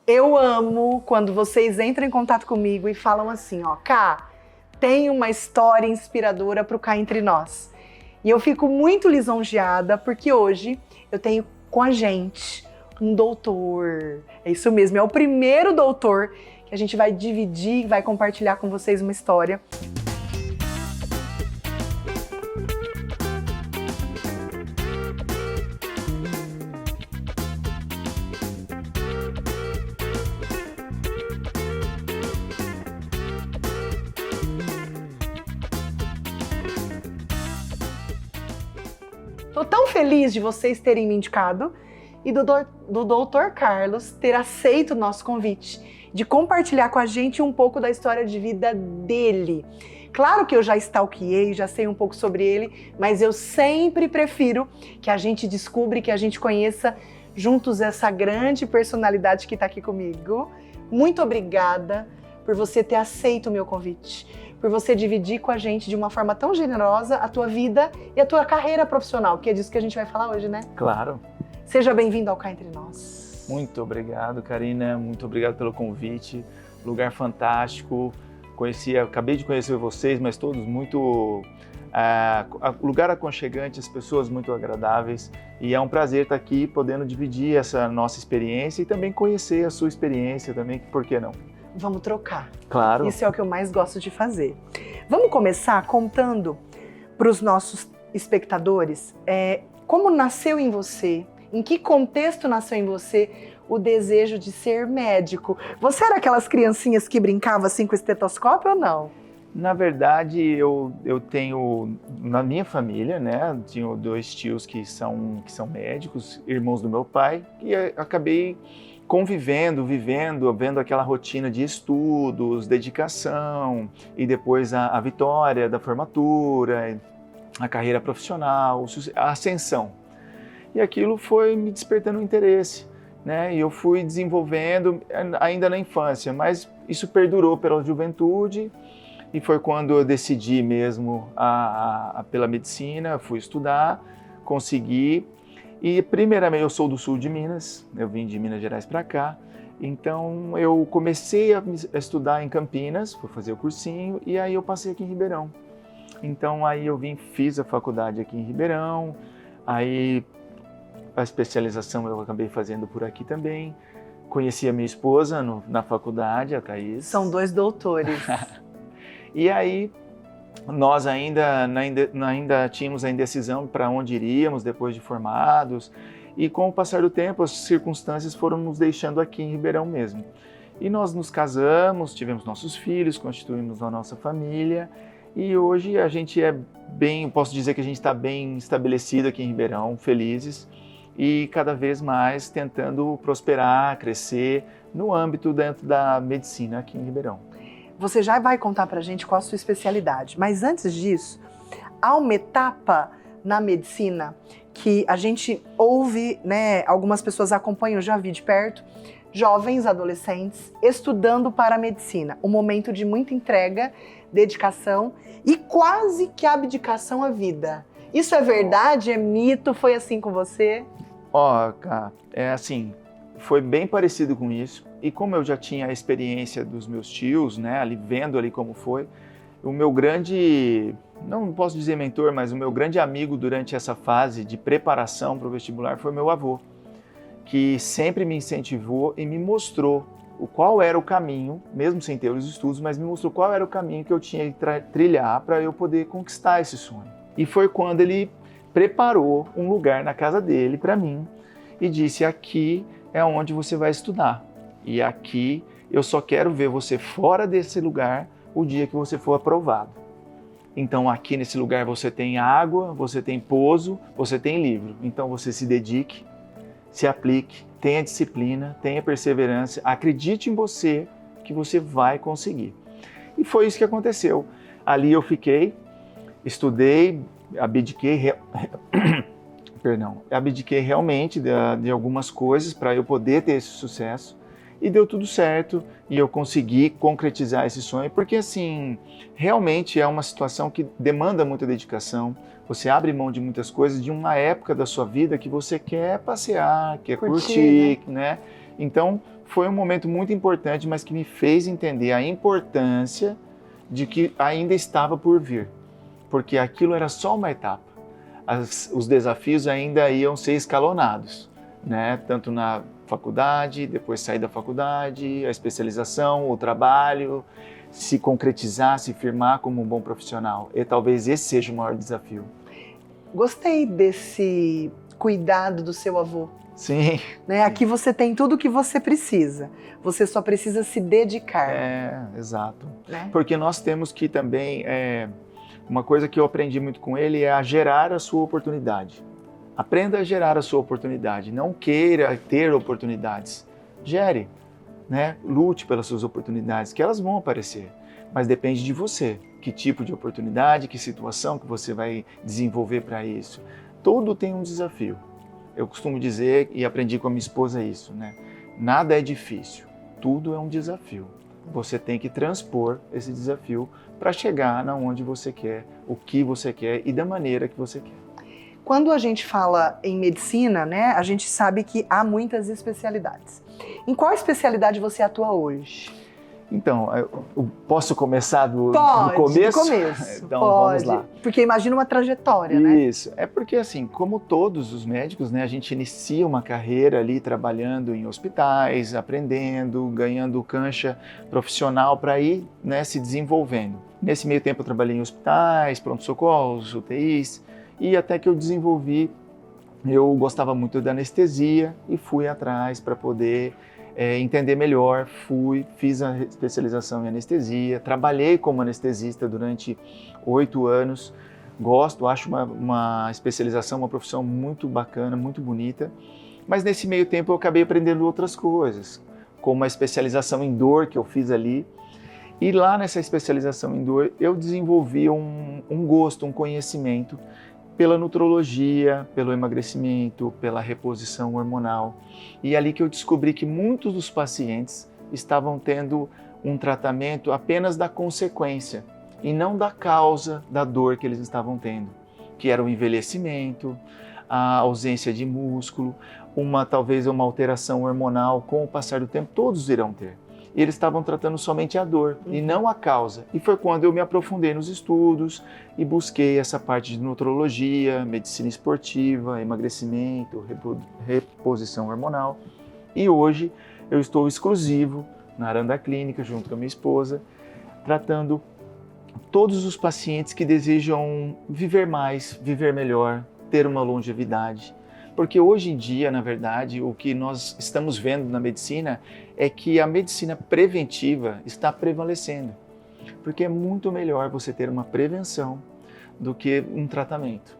Eu amo quando vocês entram em contato comigo e falam assim, ó, Cá, tem uma história inspiradora pro Cá Entre Nós. E eu fico muito lisonjeada porque hoje eu tenho com a gente um doutor. É isso mesmo, é o primeiro doutor que a gente vai dividir, vai compartilhar com vocês uma história. Tô tão feliz de vocês terem me indicado e do Dr. Carlos ter aceito o nosso convite de compartilhar com a gente um pouco da história de vida dele. Claro que eu já stalkeei, já sei um pouco sobre ele, mas eu sempre prefiro que a gente descubra e que a gente conheça juntos essa grande personalidade que está aqui comigo. Muito obrigada por você ter aceito o meu convite, por você dividir com a gente de uma forma tão generosa a tua vida e a tua carreira profissional, que é disso que a gente vai falar hoje, né? Claro. Seja bem-vindo ao Cá Entre Nós. Muito obrigado, Karina. Muito obrigado pelo convite. Lugar fantástico. Acabei de conhecer vocês, mas todos muito... lugar aconchegante, as pessoas muito agradáveis. E é um prazer estar aqui podendo dividir essa nossa experiência e também conhecer a sua experiência também, por que não? Vamos trocar. Claro. Isso é o que eu mais gosto de fazer. Vamos começar contando para os nossos espectadores como nasceu em você, em que contexto nasceu em você o desejo de ser médico. Você era aquelas criancinhas que brincavam assim com estetoscópio ou não? Na verdade, eu tenho, na minha família, né, tenho 2 tios que são médicos, irmãos do meu pai, e acabei convivendo, vendo aquela rotina de estudos, dedicação, e depois a vitória da formatura, a carreira profissional, a ascensão. E aquilo foi me despertando um interesse, né? E eu fui desenvolvendo ainda na infância, mas isso perdurou pela juventude, e foi quando eu decidi mesmo pela medicina, fui estudar, consegui. E primeiramente eu sou do sul de Minas, eu vim de Minas Gerais para cá, então eu comecei a estudar em Campinas, fui fazer o cursinho e aí eu passei aqui em Ribeirão. Então aí eu fiz a faculdade aqui em Ribeirão, aí a especialização eu acabei fazendo por aqui também. Conheci a minha esposa na faculdade, a Thaís. São 2 doutores. E aí nós ainda tínhamos a indecisão para onde iríamos depois de formados, e com o passar do tempo as circunstâncias foram nos deixando aqui em Ribeirão mesmo. E nós nos casamos, tivemos nossos filhos, constituímos a nossa família, e hoje a gente posso dizer que a gente está bem estabelecido aqui em Ribeirão, felizes, e cada vez mais tentando prosperar, crescer no âmbito dentro da medicina aqui em Ribeirão. Você já vai contar pra gente qual a sua especialidade, mas antes disso, há uma etapa na medicina que a gente ouve, né, algumas pessoas acompanham, eu já vi de perto, jovens, adolescentes, estudando para a medicina. Um momento de muita entrega, dedicação e quase que abdicação à vida. Isso é verdade? É mito? Foi assim com você? É assim, foi bem parecido com isso. E como eu já tinha a experiência dos meus tios, né, ali vendo ali como foi, o meu grande, não posso dizer mentor, mas o meu grande amigo durante essa fase de preparação para o vestibular foi meu avô, que sempre me incentivou e me mostrou qual era o caminho, mesmo sem ter os estudos, mas me mostrou qual era o caminho que eu tinha que trilhar para eu poder conquistar esse sonho. E foi quando ele preparou um lugar na casa dele para mim e disse: aqui é onde você vai estudar. E aqui eu só quero ver você fora desse lugar o dia que você for aprovado. Então aqui nesse lugar você tem água, você tem pouso, você tem livro. Então você se dedique, se aplique, tenha disciplina, tenha perseverança, acredite em você que você vai conseguir. E foi isso que aconteceu. Ali eu fiquei, estudei, abdiquei realmente de algumas coisas para eu poder ter esse sucesso. E deu tudo certo e eu consegui concretizar esse sonho, porque assim, realmente é uma situação que demanda muita dedicação, você abre mão de muitas coisas de uma época da sua vida que você quer passear, quer curtir, né? Então foi um momento muito importante, mas que me fez entender a importância de que ainda estava por vir, porque aquilo era só uma etapa. Os desafios ainda iam ser escalonados, né? Tanto na faculdade, depois sair da faculdade, a especialização, o trabalho, se concretizar, se firmar como um bom profissional. E talvez esse seja o maior desafio. Gostei desse cuidado do seu avô. Sim. Né? Aqui você tem tudo o que você precisa. Você só precisa se dedicar. Exato. Né? Porque nós temos que também, uma coisa que eu aprendi muito com ele é a gerar a sua oportunidade. Aprenda a gerar a sua oportunidade. Não queira ter oportunidades. Gere, né? Lute pelas suas oportunidades, que elas vão aparecer. Mas depende de você. Que tipo de oportunidade, que situação que você vai desenvolver para isso. Tudo tem um desafio. Eu costumo dizer, e aprendi com a minha esposa isso, né? Nada é difícil, tudo é um desafio. Você tem que transpor esse desafio para chegar na onde você quer, o que você quer e da maneira que você quer. Quando a gente fala em medicina, né, a gente sabe que há muitas especialidades. Em qual especialidade você atua hoje? Então, eu posso começar do Pode, começo? do começo. Então, pode. vamos lá. Porque imagina uma trajetória, né? Isso, é porque assim, como todos os médicos, né, a gente inicia uma carreira ali trabalhando em hospitais, aprendendo, ganhando cancha profissional para ir, né, se desenvolvendo. Nesse meio tempo eu trabalhei em hospitais, pronto-socorros, UTIs, e até que eu gostava muito da anestesia e fui atrás para poder entender melhor, fiz a especialização em anestesia, trabalhei como anestesista durante 8 anos, acho uma especialização, uma profissão muito bacana, muito bonita, mas nesse meio tempo eu acabei aprendendo outras coisas, como a especialização em dor que eu fiz ali, e lá nessa especialização em dor eu desenvolvi um gosto, um conhecimento pela nutrologia, pelo emagrecimento, pela reposição hormonal. E é ali que eu descobri que muitos dos pacientes estavam tendo um tratamento apenas da consequência e não da causa da dor que eles estavam tendo, que era o envelhecimento, a ausência de músculo, talvez uma alteração hormonal com o passar do tempo, todos irão ter. E eles estavam tratando somente a dor e não a causa. E foi quando eu me aprofundei nos estudos e busquei essa parte de nutrologia, medicina esportiva, emagrecimento, reposição hormonal. E hoje eu estou exclusivo na Aranda Clínica, junto com a minha esposa, tratando todos os pacientes que desejam viver mais, viver melhor, ter uma longevidade. Porque hoje em dia, na verdade, o que nós estamos vendo na medicina é que a medicina preventiva está prevalecendo. Porque é muito melhor você ter uma prevenção do que um tratamento.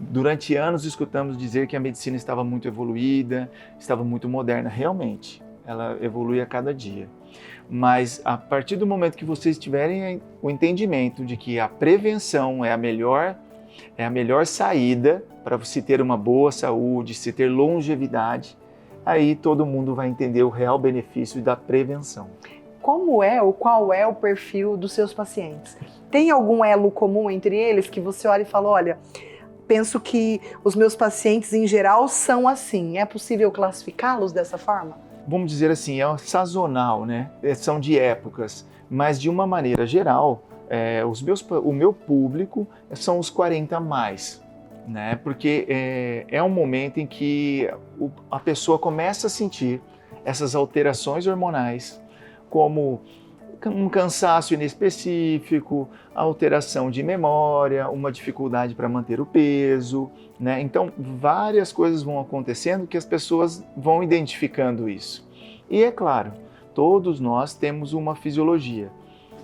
Durante anos escutamos dizer que a medicina estava muito evoluída, estava muito moderna. Realmente, ela evolui a cada dia. Mas a partir do momento que vocês tiverem o entendimento de que a prevenção é a melhor saída para se ter uma boa saúde, se ter longevidade, aí todo mundo vai entender o real benefício da prevenção. Como é ou qual é o perfil dos seus pacientes? Tem algum elo comum entre eles que você olha e fala, olha, penso que os meus pacientes em geral são assim. É possível classificá-los dessa forma? Vamos dizer assim, é sazonal, né? São de épocas, mas de uma maneira geral, o meu público são os 40 mais, né? Porque é um momento em que a pessoa começa a sentir essas alterações hormonais, como um cansaço inespecífico, alteração de memória, uma dificuldade para manter o peso, né? Então, várias coisas vão acontecendo que as pessoas vão identificando isso. E é claro, todos nós temos uma fisiologia.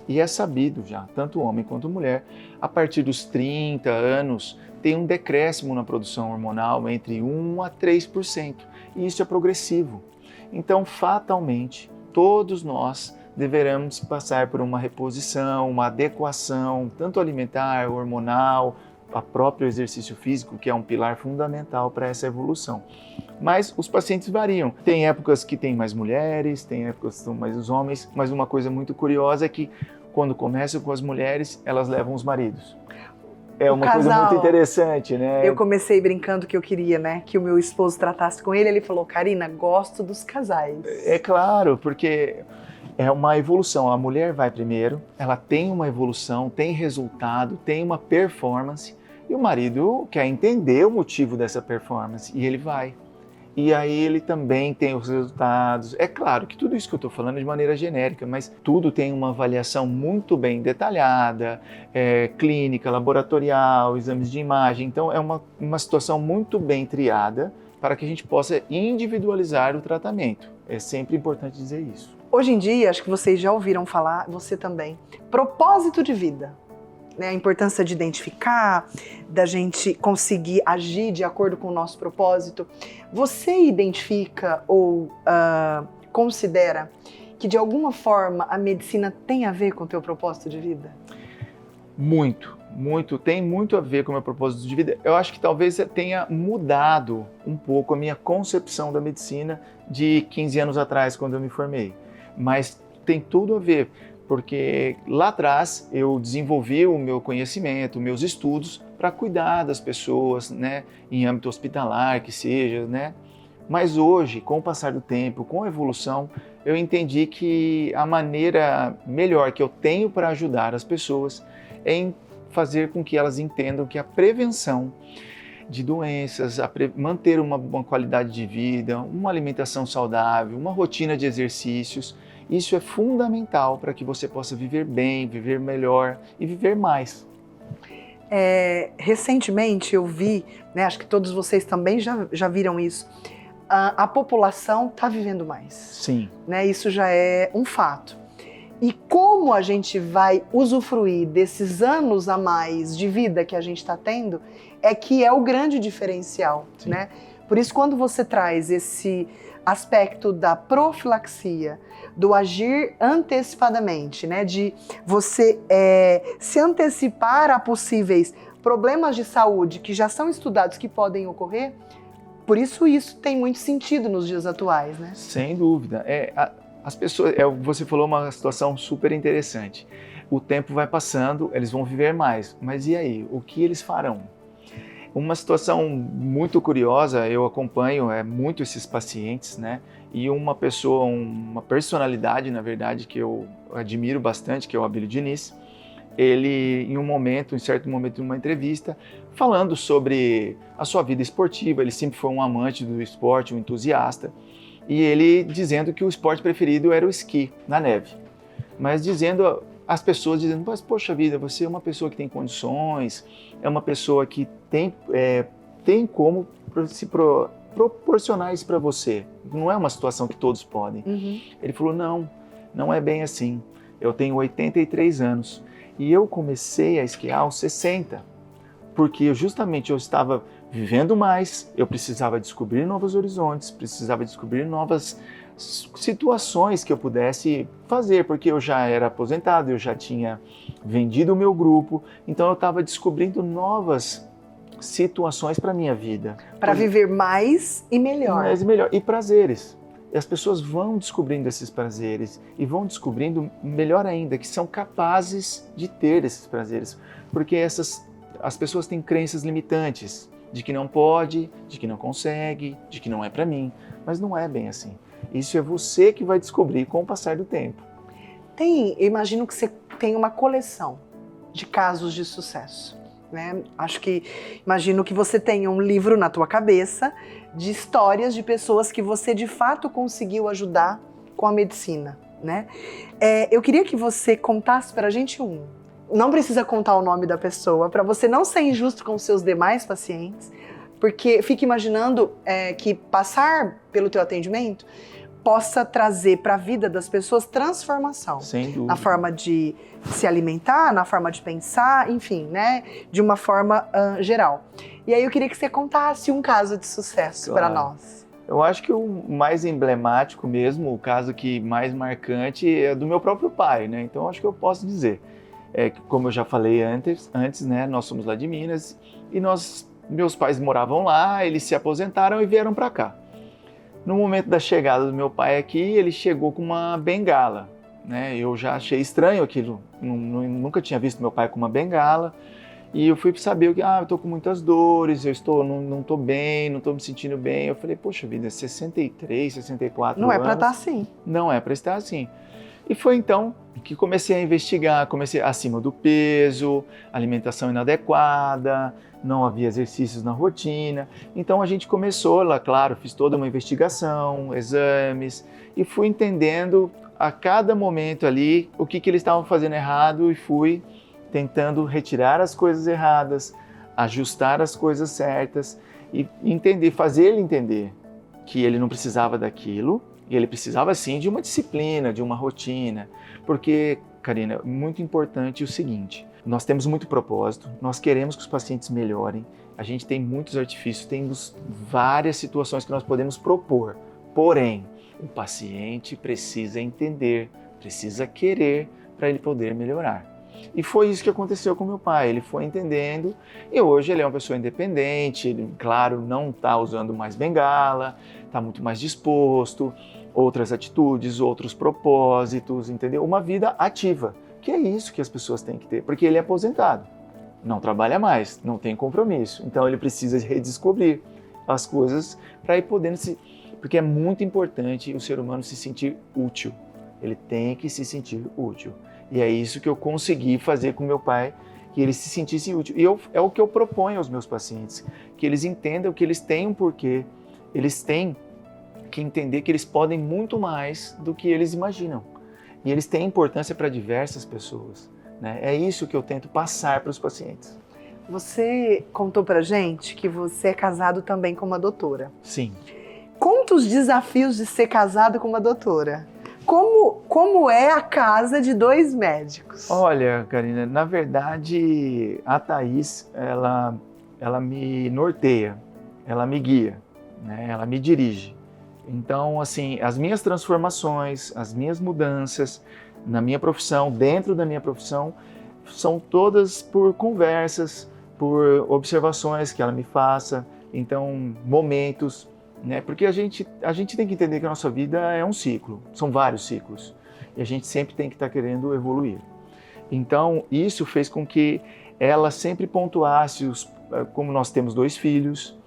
E é sabido já, tanto homem quanto mulher, a partir dos 30 anos, tem um decréscimo na produção hormonal entre 1 a 3%. E isso é progressivo. Então, fatalmente, todos nós deveremos passar por uma reposição, uma adequação, tanto alimentar, hormonal, a próprio exercício físico, que é um pilar fundamental para essa evolução. Mas os pacientes variam. Tem épocas que tem mais mulheres, tem épocas que são mais os homens, mas uma coisa muito curiosa é que quando começam com as mulheres, elas levam os maridos. É uma coisa muito interessante, né? Eu comecei brincando que eu queria, né, que o meu esposo tratasse com ele. Ele falou, Karina, gosto dos casais. É claro, porque é uma evolução. A mulher vai primeiro, ela tem uma evolução, tem resultado, tem uma performance, e o marido quer entender o motivo dessa performance, e ele vai. E aí ele também tem os resultados. É claro que tudo isso que eu estou falando é de maneira genérica, mas tudo tem uma avaliação muito bem detalhada, clínica, laboratorial, exames de imagem. Então é uma situação muito bem triada para que a gente possa individualizar o tratamento. É sempre importante dizer isso. Hoje em dia, acho que vocês já ouviram falar, você também, propósito de vida. Né, a importância de identificar, da gente conseguir agir de acordo com o nosso propósito. Você identifica ou considera que de alguma forma a medicina tem a ver com o teu propósito de vida? Muito, tem muito a ver com o meu propósito de vida. Eu acho que talvez tenha mudado um pouco a minha concepção da medicina de 15 anos atrás, quando eu me formei. Mas tem tudo a ver. Porque lá atrás eu desenvolvi o meu conhecimento, meus estudos para cuidar das pessoas, né, em âmbito hospitalar, que seja, né? Mas hoje, com o passar do tempo, com a evolução, eu entendi que a maneira melhor que eu tenho para ajudar as pessoas é em fazer com que elas entendam que a prevenção de doenças, manter uma boa qualidade de vida, uma alimentação saudável, uma rotina de exercícios, isso é fundamental para que você possa viver bem, viver melhor e viver mais. Recentemente eu vi, né, acho que todos vocês também já viram isso, a população está vivendo mais. Sim. Né, isso já é um fato. E como a gente vai usufruir desses anos a mais de vida que a gente está tendo, é que é o grande diferencial. Né? Por isso, quando você traz esse aspecto da profilaxia, do agir antecipadamente, né? De você se antecipar a possíveis problemas de saúde que já são estudados que podem ocorrer, por isso tem muito sentido nos dias atuais, né? Sem dúvida. As pessoas, você falou uma situação super interessante. O tempo vai passando, eles vão viver mais, mas e aí? O que eles farão? Uma situação muito curiosa, eu acompanho muito esses pacientes, né? E uma pessoa, uma personalidade, na verdade, que eu admiro bastante, que é o Abílio Diniz, ele, em certo momento de uma entrevista, falando sobre a sua vida esportiva, ele sempre foi um amante do esporte, um entusiasta, e ele dizendo que o esporte preferido era o esqui, na neve. Mas as pessoas dizendo, mas poxa vida, você é uma pessoa que tem condições, é uma pessoa que tem como se proporcionar isso para você. Não é uma situação que todos podem. Uhum. Ele falou, não é bem assim. Eu tenho 83 anos e eu comecei a esquiar aos 60, porque justamente eu estava vivendo mais, eu precisava descobrir novos horizontes, precisava descobrir novas situações que eu pudesse fazer, porque eu já era aposentado, eu já tinha vendido o meu grupo, então eu estava descobrindo novas situações para a minha vida. Para viver mais e melhor. Mais e melhor. E prazeres. E as pessoas vão descobrindo esses prazeres e vão descobrindo, melhor ainda, que são capazes de ter esses prazeres. Porque as pessoas têm crenças limitantes, de que não pode, de que não consegue, de que não é para mim. Mas não é bem assim. Isso é você que vai descobrir com o passar do tempo. Eu imagino que você tem uma coleção de casos de sucesso, né? Imagino que você tenha um livro na tua cabeça de histórias de pessoas que você de fato conseguiu ajudar com a medicina, né? Eu queria que você contasse para a gente não precisa contar o nome da pessoa, para você não ser injusto com os seus demais pacientes, porque fica imaginando que passar pelo teu atendimento possa trazer para a vida das pessoas transformação. Sem dúvida. Na forma de se alimentar, na forma de pensar, enfim, né? De uma forma geral. E aí eu queria que você contasse um caso de sucesso para nós. Eu acho que o mais emblemático mesmo, o caso que mais marcante é do meu próprio pai, né? Então acho que eu posso dizer. Como eu já falei antes, né? Nós somos lá de Minas e meus pais moravam lá, eles se aposentaram e vieram para cá. No momento da chegada do meu pai aqui, ele chegou com uma bengala, né? Eu já achei estranho aquilo, nunca tinha visto meu pai com uma bengala. E eu fui saber que, eu tô com muitas dores, não tô bem, não tô me sentindo bem. Eu falei, poxa vida, 63, 64 Não anos. é para estar assim. Não é para estar assim. E foi então que comecei a investigar, comecei acima do peso, alimentação inadequada, não havia exercícios na rotina. Então a gente começou lá, claro, fiz toda uma investigação, exames, e fui entendendo a cada momento ali o que eles estavam fazendo errado e fui tentando retirar as coisas erradas, ajustar as coisas certas e entender, fazer ele entender que ele não precisava daquilo e ele precisava sim de uma disciplina, de uma rotina, porque, Karina, é muito importante o seguinte, nós temos muito propósito, nós queremos que os pacientes melhorem, a gente tem muitos artifícios, temos várias situações que nós podemos propor, porém, o paciente precisa entender, precisa querer para ele poder melhorar. E foi isso que aconteceu com meu pai, ele foi entendendo e hoje ele é uma pessoa independente, ele, claro, não está usando mais bengala, está muito mais disposto, outras atitudes, outros propósitos, entendeu? Uma vida ativa, que é isso que as pessoas têm que ter, porque ele é aposentado, não trabalha mais, não tem compromisso, então ele precisa redescobrir as coisas para ir podendo se... Porque é muito importante o ser humano se sentir útil, ele tem que se sentir útil. E é isso que eu consegui fazer com meu pai, que ele se sentisse útil. E é o que eu proponho aos meus pacientes, que eles entendam que eles têm um porquê, eles têm que entender que eles podem muito mais do que eles imaginam. E eles têm importância para diversas pessoas, né? É isso que eu tento passar para os pacientes. Você contou pra gente que você é casado também com uma doutora. Sim. Conta os desafios de ser casado com uma doutora. Como é a casa de dois médicos? Olha, Karina, na verdade, a Thaís, ela me norteia, ela me guia, né? Ela me dirige. Então, assim, as minhas transformações, as minhas mudanças na minha profissão, dentro da minha profissão, são todas por conversas, por observações que ela me faça, então, momentos, né? Porque a gente tem que entender que a nossa vida é um ciclo, são vários ciclos, e a gente sempre tem que estar querendo evoluir. Então, isso fez com que ela sempre pontuasse, como nós temos 2 filhos,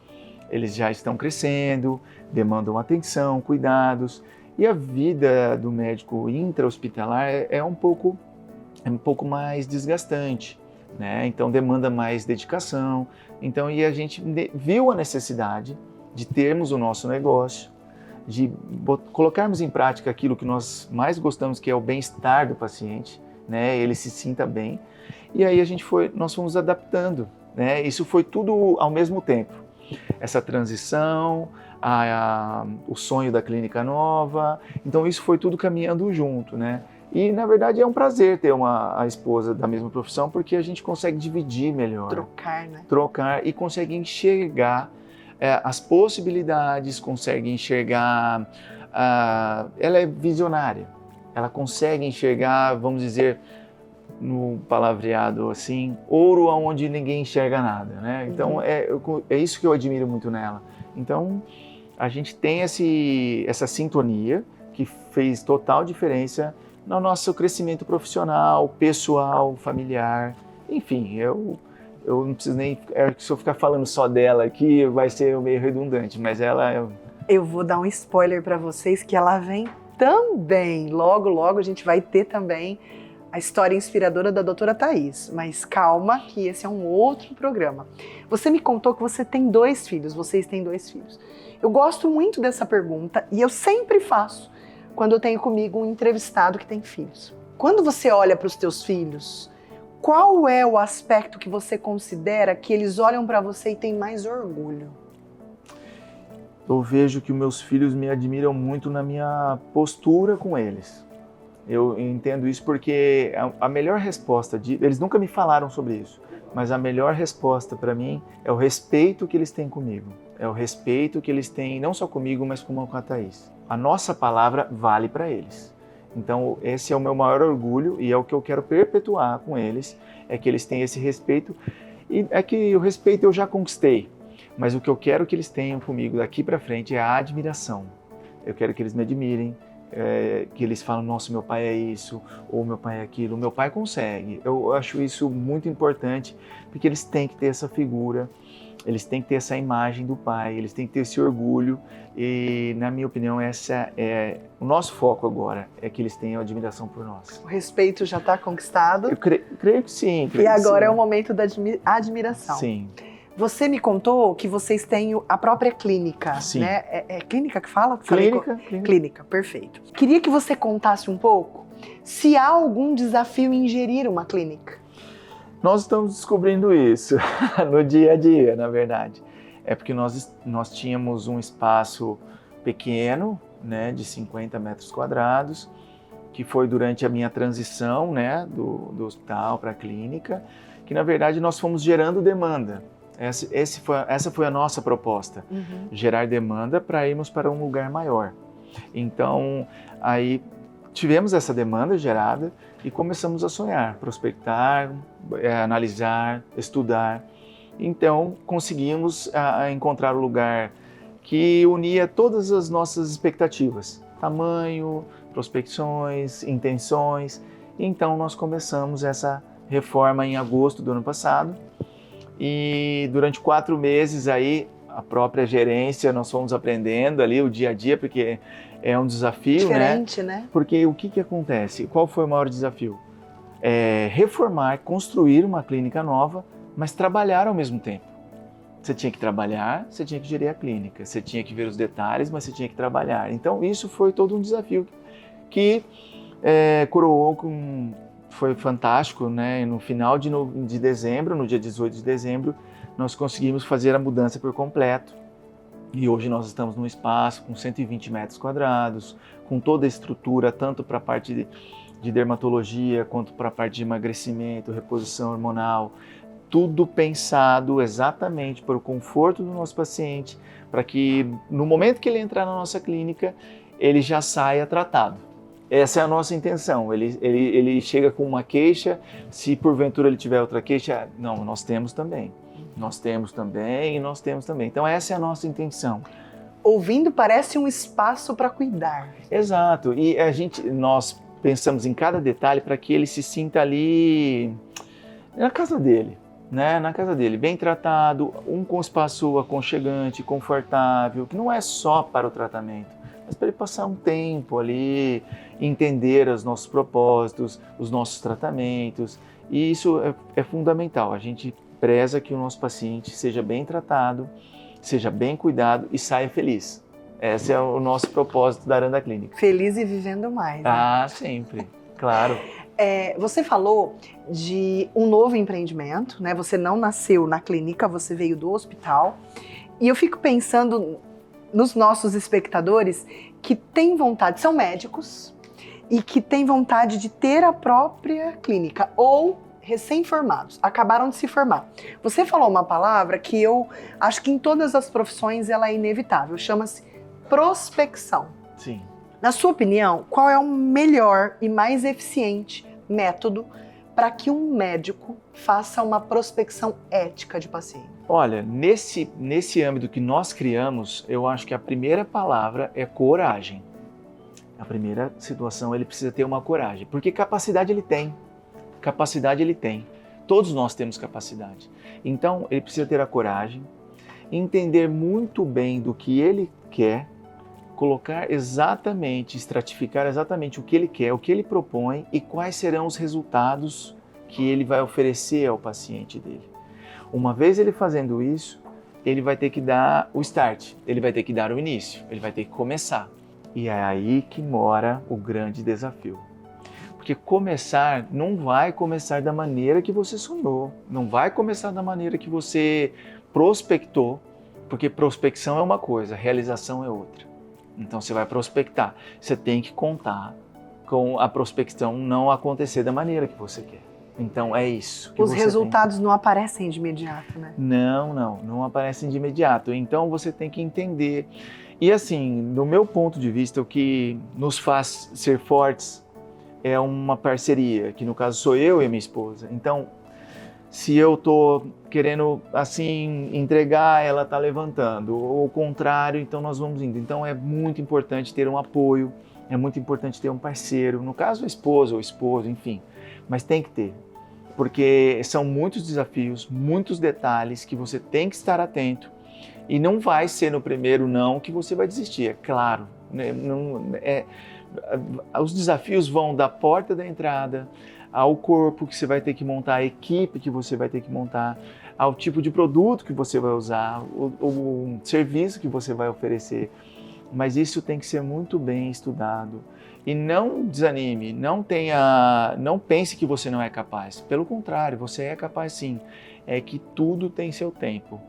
eles já estão crescendo, demandam atenção, cuidados, e a vida do médico intra-hospitalar é um pouco mais desgastante, né? Então demanda mais dedicação. Então, e a gente viu a necessidade de termos o nosso negócio, de colocarmos em prática aquilo que nós mais gostamos, que é o bem-estar do paciente, né? Ele se sinta bem. E aí nós fomos adaptando, né? Isso foi tudo ao mesmo tempo. Essa transição, o sonho da clínica nova, então isso foi tudo caminhando junto, né? E na verdade é um prazer ter a esposa da mesma profissão, porque a gente consegue dividir melhor. Trocar, né? Trocar e consegue enxergar as possibilidades, consegue enxergar, ela é visionária, ela consegue enxergar, vamos dizer, no palavreado assim, ouro onde ninguém enxerga nada, né? Então é isso que eu admiro muito nela. Então a gente tem essa sintonia que fez total diferença no nosso crescimento profissional, pessoal, familiar, enfim, eu não preciso nem, se eu ficar falando só dela aqui vai ser meio redundante, mas ela... Eu vou dar um spoiler para vocês que ela vem também, logo a gente vai ter também a história inspiradora da doutora Thaís, mas calma que esse é um outro programa. Você me contou que você tem 2 filhos, vocês têm 2 filhos. Eu gosto muito dessa pergunta e eu sempre faço quando eu tenho comigo um entrevistado que tem filhos. Quando você olha para os teus filhos, qual é o aspecto que você considera que eles olham para você e têm mais orgulho? Eu vejo que os meus filhos me admiram muito na minha postura com eles. Eu entendo isso porque a melhor resposta, eles nunca me falaram sobre isso, mas a melhor resposta para mim é o respeito que eles têm comigo. É o respeito que eles têm não só comigo, mas com a Thaís. A nossa palavra vale para eles. Então esse é o meu maior orgulho e é o que eu quero perpetuar com eles, é que eles tenham esse respeito. E é que o respeito eu já conquistei, mas o que eu quero que eles tenham comigo daqui para frente é a admiração. Eu quero que eles me admirem, que eles falam, nossa, meu pai é isso, ou meu pai é aquilo. Meu pai consegue. Eu acho isso muito importante, porque eles têm que ter essa figura, eles têm que ter essa imagem do pai, eles têm que ter esse orgulho. E, na minha opinião, essa é o nosso foco agora, é que eles tenham admiração por nós. O respeito já está conquistado. Eu creio que sim. E agora é o momento da admiração. Sim. Você me contou que vocês têm a própria clínica, Sim. né? É clínica que fala? Clínica. Perfeito. Queria que você contasse um pouco se há algum desafio em gerir uma clínica. Nós estamos descobrindo isso no dia a dia, na verdade. É porque nós tínhamos um espaço pequeno, né, de 50 metros quadrados, que foi durante a minha transição, né, do hospital para a clínica, que na verdade nós fomos gerando demanda. Essa foi a nossa proposta, gerar demanda para irmos para um lugar maior. Então, aí tivemos essa demanda gerada e começamos a sonhar, prospectar, analisar, estudar. Então, conseguimos encontrar um lugar que unia todas as nossas expectativas, tamanho, prospecções, intenções. Então, nós começamos essa reforma em agosto do ano passado. E durante 4 meses aí, a própria gerência, nós fomos aprendendo ali o dia a dia, porque é um desafio, diferente, né? Porque o que acontece? Qual foi o maior desafio? Reformar, construir uma clínica nova, mas trabalhar ao mesmo tempo. Você tinha que trabalhar, você tinha que gerir a clínica, você tinha que ver os detalhes, mas você tinha que trabalhar. Então isso foi todo um desafio que coroou com... Foi fantástico, né? No final de dezembro, no dia 18 de dezembro, nós conseguimos fazer a mudança por completo. E hoje nós estamos num espaço com 120 metros quadrados, com toda a estrutura, tanto para a parte de dermatologia, quanto para a parte de emagrecimento, reposição hormonal. Tudo pensado exatamente para o conforto do nosso paciente, para que no momento que ele entrar na nossa clínica, ele já saia tratado. Essa é a nossa intenção. Ele chega com uma queixa, se porventura ele tiver outra queixa, não, nós temos também. Nós temos também. Então essa é a nossa intenção. Ouvindo, parece um espaço para cuidar. Exato. E nós pensamos em cada detalhe para que ele se sinta ali na casa dele, né? Na casa dele, bem tratado, com espaço aconchegante, confortável, que não é só para o tratamento, mas para ele passar um tempo ali, entender os nossos propósitos, os nossos tratamentos. E isso é fundamental. A gente preza que o nosso paciente seja bem tratado, seja bem cuidado e saia feliz. Esse é o nosso propósito da Aranda Clínica. Feliz e vivendo mais. Né? Ah, sempre, claro. Você falou de um novo empreendimento, né? Você não nasceu na clínica, você veio do hospital. E eu fico pensando nos nossos espectadores que têm vontade, são médicos, e que têm vontade de ter a própria clínica, ou recém-formados, acabaram de se formar. Você falou uma palavra que eu acho que em todas as profissões ela é inevitável, chama-se prospecção. Sim. Na sua opinião, qual é o melhor e mais eficiente método para que um médico faça uma prospecção ética de paciente? Olha, nesse âmbito que nós criamos, eu acho que a primeira palavra é coragem. A primeira situação, ele precisa ter uma coragem, porque capacidade ele tem. Todos nós temos capacidade. Então, ele precisa ter a coragem, entender muito bem do que ele quer, colocar exatamente, estratificar exatamente o que ele quer, o que ele propõe e quais serão os resultados que ele vai oferecer ao paciente dele. Uma vez ele fazendo isso, ele vai ter que dar o start, ele vai ter que dar o início, ele vai ter que começar. E é aí que mora o grande desafio. Porque começar não vai começar da maneira que você sonhou, não vai começar da maneira que você prospectou, porque prospecção é uma coisa, realização é outra. Então você vai prospectar, você tem que contar com a prospecção não acontecer da maneira que você quer. Então é isso. Os resultados não aparecem de imediato, né? Não aparecem de imediato. Então você tem que entender. E assim, do meu ponto de vista, o que nos faz ser fortes é uma parceria, que no caso sou eu e a minha esposa. Então, se eu estou querendo assim entregar, ela está levantando, ou o contrário, então nós vamos indo. Então é muito importante ter um apoio É muito importante ter um parceiro, no caso a esposa ou esposo, enfim, mas tem que ter, porque são muitos desafios, muitos detalhes que você tem que estar atento e não vai ser no primeiro não que você vai desistir, é claro, né? Os desafios vão da porta da entrada ao corpo que você vai ter que montar, a equipe que você vai ter que montar, ao tipo de produto que você vai usar, o serviço que você vai oferecer. Mas isso tem que ser muito bem estudado. E não desanime, não pense que você não é capaz. Pelo contrário, você é capaz sim. É que tudo tem seu tempo.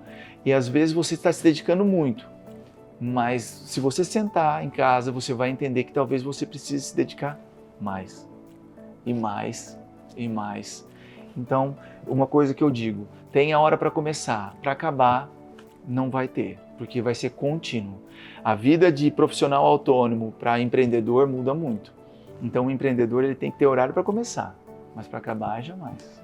E às vezes você está se dedicando muito. Mas se você sentar em casa, você vai entender que talvez você precise se dedicar mais. E mais, e mais. Então, uma coisa que eu digo, tem a hora para começar, para acabar, não vai ter, porque vai ser contínuo. A vida de profissional autônomo para empreendedor muda muito. Então, o empreendedor ele tem que ter horário para começar, mas para acabar, jamais.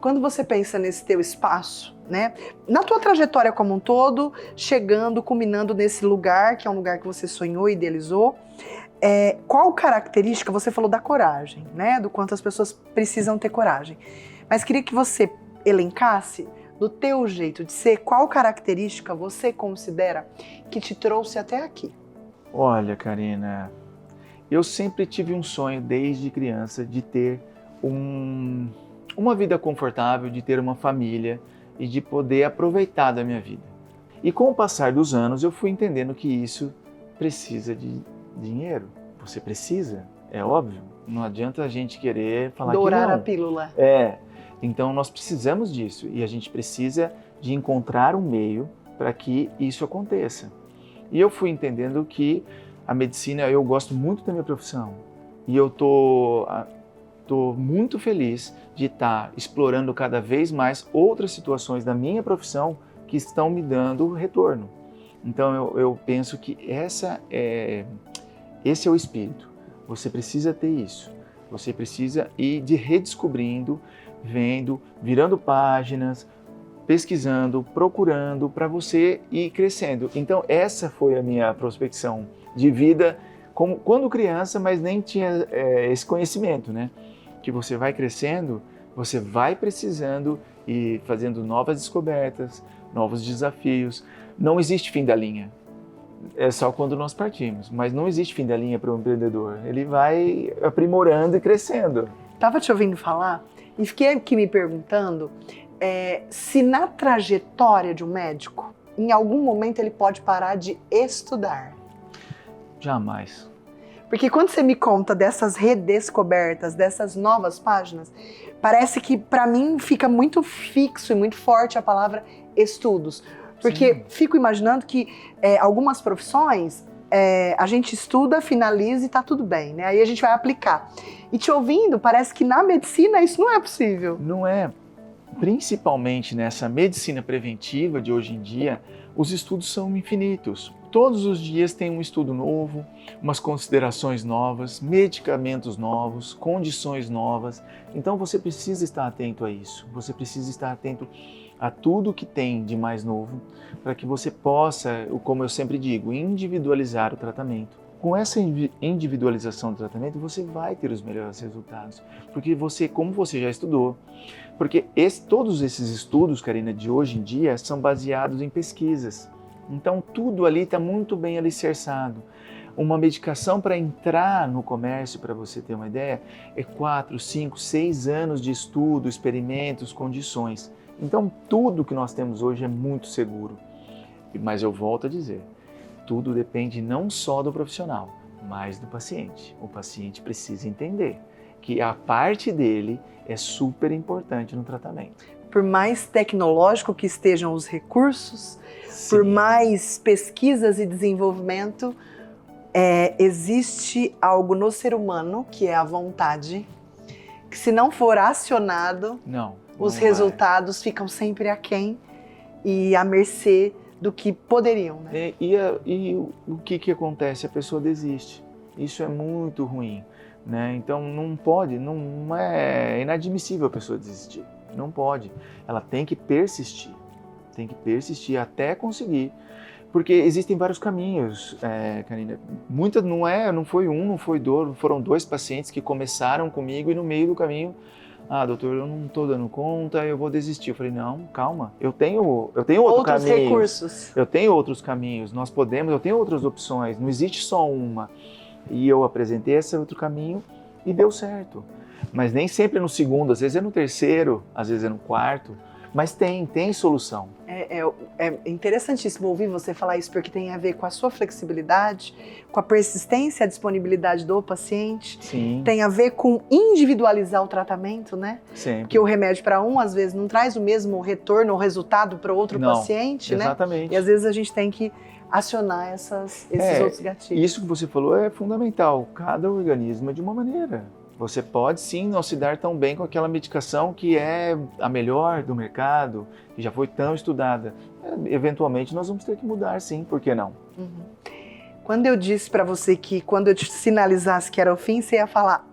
Quando você pensa nesse teu espaço, né, na tua trajetória como um todo, chegando, culminando nesse lugar, que é um lugar que você sonhou e idealizou, qual característica, você falou da coragem, né, do quanto as pessoas precisam ter coragem, mas queria que você elencasse, do teu jeito de ser, qual característica você considera que te trouxe até aqui? Olha, Karina, eu sempre tive um sonho desde criança de ter uma vida confortável, de ter uma família e de poder aproveitar da minha vida. E com o passar dos anos eu fui entendendo que isso precisa de dinheiro. Você precisa, é óbvio. Não adianta a gente querer falar que não. Dourar a pílula. Então nós precisamos disso e a gente precisa de encontrar um meio para que isso aconteça. E eu fui entendendo que a medicina, eu gosto muito da minha profissão e eu tô muito feliz de estar explorando cada vez mais outras situações da minha profissão que estão me dando retorno. Então eu penso que esse é o espírito. Você precisa ter isso. Você precisa ir de redescobrindo, vendo, virando páginas, pesquisando, procurando para você ir crescendo. Então essa foi a minha prospecção de vida quando criança, mas nem tinha esse conhecimento, né? Que você vai crescendo, você vai precisando e fazendo novas descobertas, novos desafios. Não existe fim da linha. É só quando nós partimos, mas não existe fim da linha para o empreendedor. Ele vai aprimorando e crescendo. Estava te ouvindo falar e fiquei aqui me perguntando se na trajetória de um médico, em algum momento ele pode parar de estudar. Jamais. Porque quando você me conta dessas redescobertas, dessas novas páginas, parece que para mim fica muito fixo e muito forte a palavra estudos. Porque Sim. Fico imaginando que algumas profissões a gente estuda, finaliza e tá tudo bem, né? Aí a gente vai aplicar. E te ouvindo, parece que na medicina isso não é possível. Não é. Principalmente nessa medicina preventiva de hoje em dia, os estudos são infinitos. Todos os dias tem um estudo novo, umas considerações novas, medicamentos novos, condições novas. Então você precisa estar atento a isso. Você precisa estar atento a tudo que tem de mais novo, para que você possa, como eu sempre digo, individualizar o tratamento. Com essa individualização do tratamento, você vai ter os melhores resultados, porque como você já estudou, porque todos esses estudos, Karina, de hoje em dia, são baseados em pesquisas. Então, tudo ali está muito bem alicerçado. Uma medicação para entrar no comércio, para você ter uma ideia, é 4, 5, 6 anos de estudo, experimentos, condições. Então, tudo que nós temos hoje é muito seguro. Mas eu volto a dizer, tudo depende não só do profissional, mas do paciente. O paciente precisa entender que a parte dele é super importante no tratamento. Por mais tecnológico que estejam os recursos, Sim. Por mais pesquisas e desenvolvimento, existe algo no ser humano, que é a vontade, que se não for acionado, os resultados ficam sempre aquém e à mercê do que poderiam. Né? E o que acontece? A pessoa desiste. Isso é muito ruim. Né? Então não é inadmissível a pessoa desistir. Não pode. Ela tem que persistir até conseguir. Porque existem vários caminhos, Karina. Muitas não foi um, não foi dois, foram 2 pacientes que começaram comigo e no meio do caminho, doutor, eu não estou dando conta, eu vou desistir. Eu falei, não, calma, eu tenho outros recursos. Eu tenho outros caminhos, eu tenho outras opções, não existe só uma. E eu apresentei esse outro caminho e deu certo. Mas nem sempre é no segundo, às vezes é no terceiro, às vezes é no quarto. Mas tem solução. É interessantíssimo ouvir você falar isso, porque tem a ver com a sua flexibilidade, com a persistência, a disponibilidade do paciente. Sim. Tem a ver com individualizar o tratamento, né? Sempre. Porque o remédio para um, às vezes, não traz o mesmo retorno ou resultado para outro paciente, né? Exatamente. E às vezes a gente tem que acionar esses outros gatilhos. Isso que você falou é fundamental. Cada organismo é de uma maneira. Você pode sim não se dar tão bem com aquela medicação que é a melhor do mercado, que já foi tão estudada. Eventualmente nós vamos ter que mudar sim, por que não? Uhum. Quando eu disse para você que quando eu te sinalizasse que era o fim, você ia falar,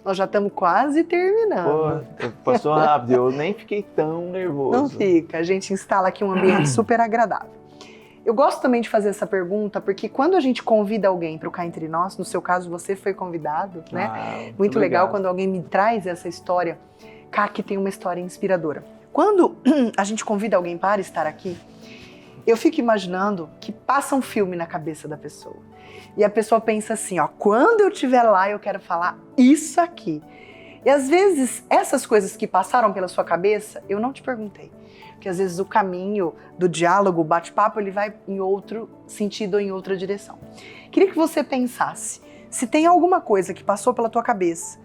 nós já estamos quase terminando. Pô, passou rápido, eu nem fiquei tão nervoso. Não fica, a gente instala aqui um ambiente super agradável. Eu gosto também de fazer essa pergunta, porque quando a gente convida alguém para o Cá Entre Nós, no seu caso você foi convidado, né? Muito legal quando alguém me traz essa história. Cá, que tem uma história inspiradora. Quando a gente convida alguém para estar aqui, eu fico imaginando que passa um filme na cabeça da pessoa. E a pessoa pensa assim, quando eu estiver lá eu quero falar isso aqui. E às vezes essas coisas que passaram pela sua cabeça, eu não te perguntei. Porque às vezes o caminho do diálogo, o bate-papo, ele vai em outro sentido ou em outra direção. Queria que você pensasse, se tem alguma coisa que passou pela tua cabeça,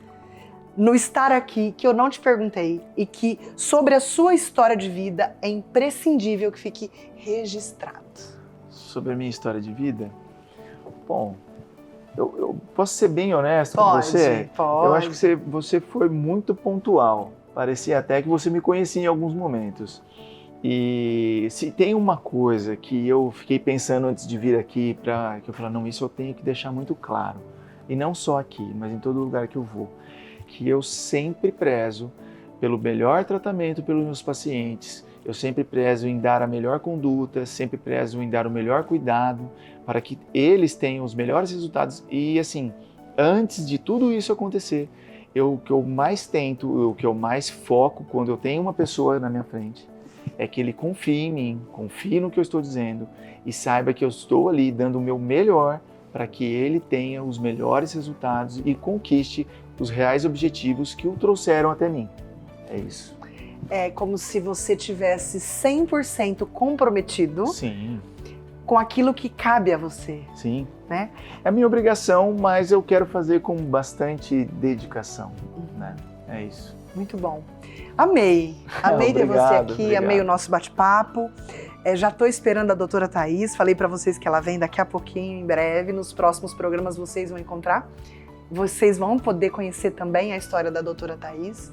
no estar aqui, que eu não te perguntei, e que sobre a sua história de vida é imprescindível que fique registrado. Sobre a minha história de vida? Bom, eu posso ser bem honesto com você? Pode. Eu acho que você foi muito pontual. Parecia até que você me conhecia em alguns momentos. E se tem uma coisa que eu fiquei pensando antes de vir aqui, que eu falei, não, isso eu tenho que deixar muito claro. E não só aqui, mas em todo lugar que eu vou. Que eu sempre prezo pelo melhor tratamento pelos meus pacientes. Eu sempre prezo em dar a melhor conduta, sempre prezo em dar o melhor cuidado para que eles tenham os melhores resultados. E assim, antes de tudo isso acontecer, o que eu mais tento, o que eu mais foco quando eu tenho uma pessoa na minha frente, é que ele confie em mim, confie no que eu estou dizendo e saiba que eu estou ali dando o meu melhor para que ele tenha os melhores resultados e conquiste os reais objetivos que o trouxeram até mim. É isso. É como se você tivesse 100% comprometido. Sim. Com aquilo que cabe a você. Sim. Né? É a minha obrigação, mas eu quero fazer com bastante dedicação. Né? É isso. Muito bom. Amei ter você aqui, obrigado. Amei o nosso bate-papo. Já estou esperando a doutora Thaís, falei para vocês que ela vem daqui a pouquinho, em breve, nos próximos programas vocês vão encontrar. Vocês vão poder conhecer também a história da doutora Thaís.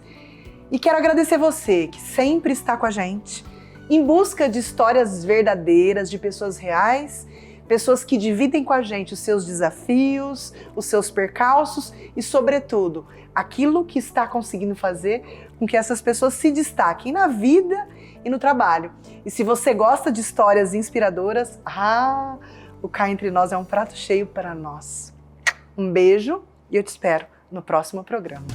E quero agradecer você, que sempre está com a gente, em busca de histórias verdadeiras, de pessoas reais, pessoas que dividem com a gente os seus desafios, os seus percalços e, sobretudo, aquilo que está conseguindo fazer com que essas pessoas se destaquem na vida e no trabalho. E se você gosta de histórias inspiradoras, o Cá Entre Nós é um prato cheio para nós. Um beijo e eu te espero no próximo programa.